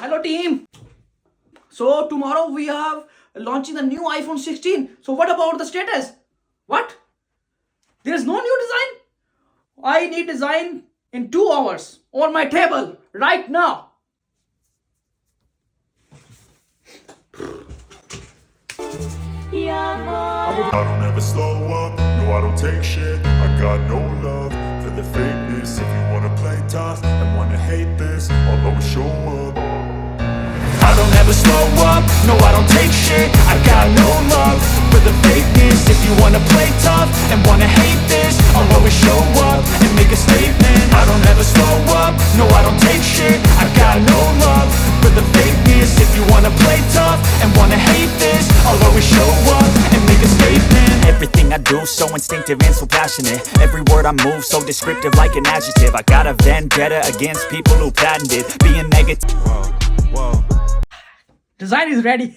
Hello team. So tomorrow we have launching the new iPhone 16. So what about the status? What? There's no new design? I need design in 2 hours on my table right now. I don't ever slow up, no I don't take shit. I got no love for the fakeness. If you wanna play tough and wanna hate this, I'll always show up. I don't ever slow up, no I don't take shit. I got no love for the fakeness. If you wanna play tough and wanna hate this, I'll always show up and make a statement. I don't ever slow up, no I don't take shit. I got no love for the fakeness. If you wanna play tough and wanna hate this, I'll always show up and make a statement. Everything I do so instinctive and so passionate. Every word I move so descriptive like an adjective. I got a vendetta against people who patented being negative. Design is ready.